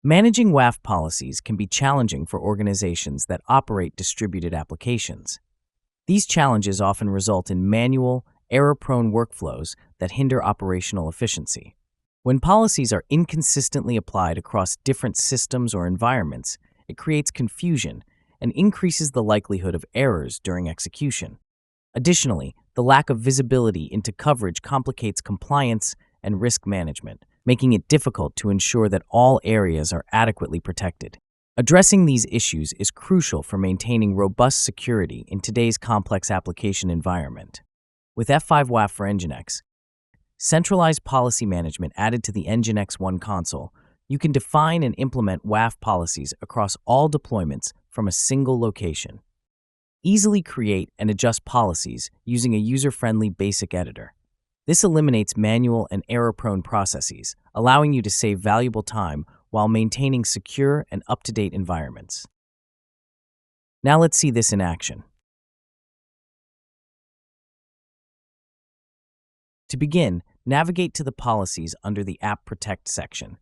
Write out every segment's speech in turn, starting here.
Managing WAF policies can be challenging for organizations that operate distributed applications. These challenges often result in manual, error-prone workflows that hinder operational efficiency. When policies are inconsistently applied across different systems or environments, it creates confusion and increases the likelihood of errors during execution. Additionally, the lack of visibility into coverage complicates compliance and risk management, making it difficult to ensure that all areas are adequately protected. Addressing these issues is crucial for maintaining robust security in today's complex application environment. With F5 WAF for NGINX, centralized policy management added to the NGINX One Console, you can define and implement WAF policies across all deployments from a single location. Easily create and adjust policies using a user-friendly basic editor. This eliminates manual and error-prone processes, allowing you to save valuable time while maintaining secure and up-to-date environments. Now let's see this in action. To begin, navigate to the Policies under the App Protect section.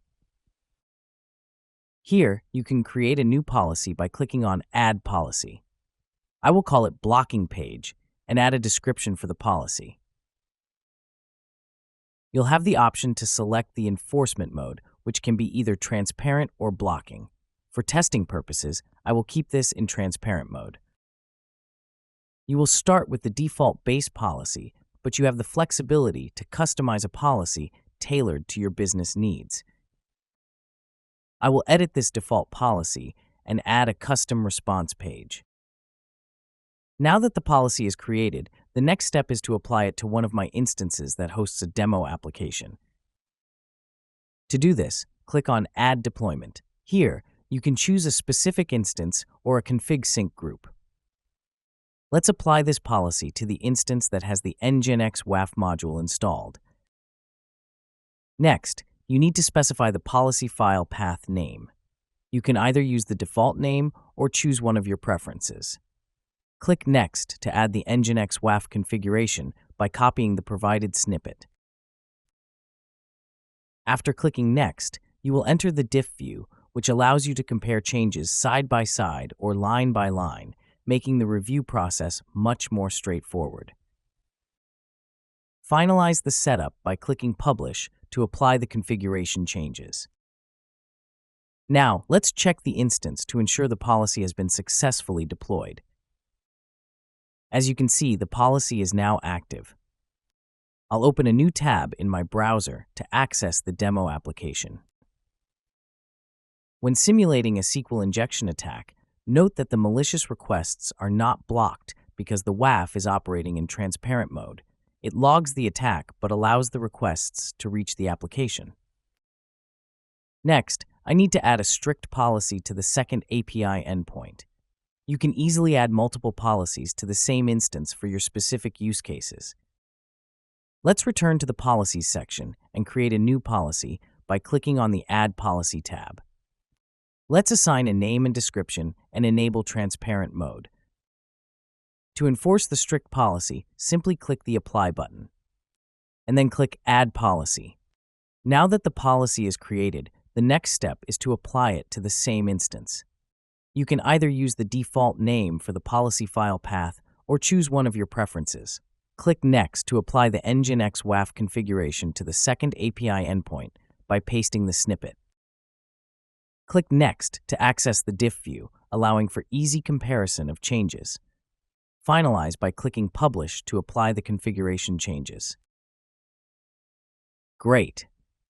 Here, you can create a new policy by clicking on Add Policy. I will call it Blocking Page and add a description for the policy. You'll have the option to select the enforcement mode, which can be either transparent or blocking. For testing purposes, I will keep this in transparent mode. You will start with the default base policy, but you have the flexibility to customize a policy tailored to your business needs. I will edit this default policy and add a custom response page. Now that the policy is created, the next step is to apply it to one of my instances that hosts a demo application. To do this, click on Add Deployment. Here, you can choose a specific instance or a config sync group. Let's apply this policy to the instance that has the NGINX WAF module installed. Next, you need to specify the policy file path name. You can either use the default name or choose one of your preferences. Click Next to add the NGINX WAF configuration by copying the provided snippet. After clicking Next, you will enter the diff view, which allows you to compare changes side by side or line by line, making the review process much more straightforward. Finalize the setup by clicking Publish to apply the configuration changes. Now, let's check the instance to ensure the policy has been successfully deployed. As you can see, the policy is now active. I'll open a new tab in my browser to access the demo application. When simulating a SQL injection attack, note that the malicious requests are not blocked because the WAF is operating in transparent mode. It logs the attack but allows the requests to reach the application. Next, I need to add a strict policy to the second API endpoint. You can easily add multiple policies to the same instance for your specific use cases. Let's return to the Policies section and create a new policy by clicking on the Add Policy tab. Let's assign a name and description and enable transparent mode. To enforce the strict policy, simply click the Apply button, and then click Add Policy. Now that the policy is created, the next step is to apply it to the same instance. You can either use the default name for the policy file path or choose one of your preferences. Click Next to apply the NGINX WAF configuration to the second API endpoint by pasting the snippet. Click Next to access the diff view, allowing for easy comparison of changes. Finalize by clicking Publish to apply the configuration changes. Great!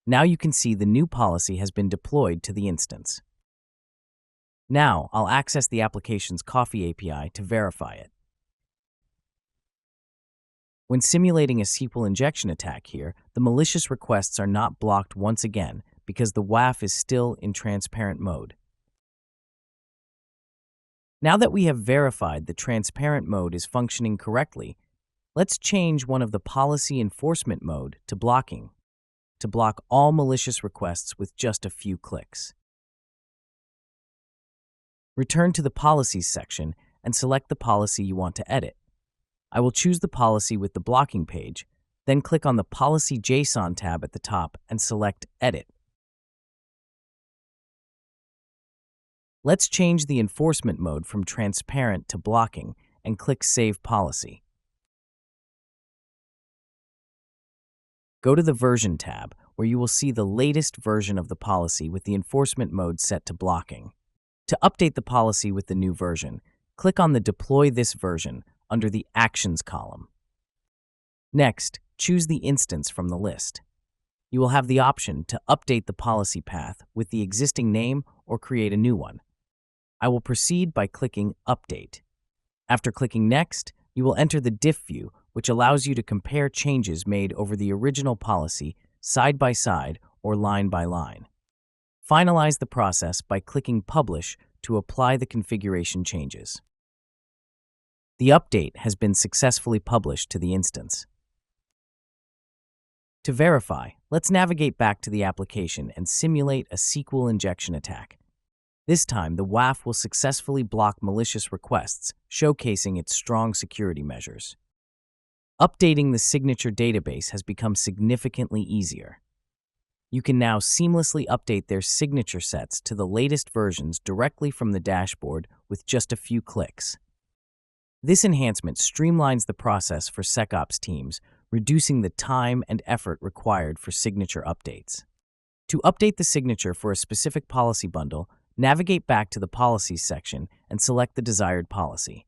Now you can see the new policy has been deployed to the instance. Now, I'll access the application's Coffee API to verify it. When simulating a SQL injection attack here, the malicious requests are not blocked once again because the WAF is still in transparent mode. Now that we have verified the transparent mode is functioning correctly, let's change one of the policy enforcement mode to blocking to block all malicious requests with just a few clicks. Return to the Policies section and select the policy you want to edit. I will choose the policy with the blocking page, then click on the Policy JSON tab at the top and select Edit. Let's change the enforcement mode from transparent to blocking and click Save Policy. Go to the Version tab, where you will see the latest version of the policy with the enforcement mode set to blocking. To update the policy with the new version, click on the Deploy this version under the Actions column. Next, choose the instance from the list. You will have the option to update the policy path with the existing name or create a new one. I will proceed by clicking Update. After clicking Next, you will enter the diff view, which allows you to compare changes made over the original policy side by side or line by line. Finalize the process by clicking Publish to apply the configuration changes. The update has been successfully published to the instance. To verify, let's navigate back to the application and simulate a SQL injection attack. This time, the WAF will successfully block malicious requests, showcasing its strong security measures. Updating the signature database has become significantly easier. You can now seamlessly update their signature sets to the latest versions directly from the dashboard with just a few clicks. This enhancement streamlines the process for SecOps teams, reducing the time and effort required for signature updates. To update the signature for a specific policy bundle, navigate back to the Policies section and select the desired policy.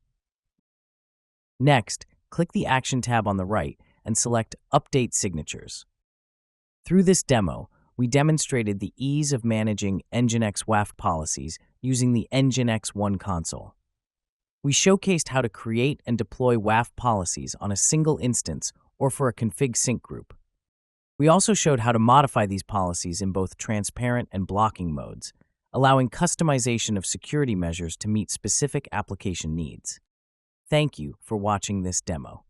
Next, click the Action tab on the right and select Update Signatures. Through this demo, we demonstrated the ease of managing NGINX WAF policies using the NGINX One Console. We showcased how to create and deploy WAF policies on a single instance or for a config sync group. We also showed how to modify these policies in both transparent and blocking modes, allowing customization of security measures to meet specific application needs. Thank you for watching this demo.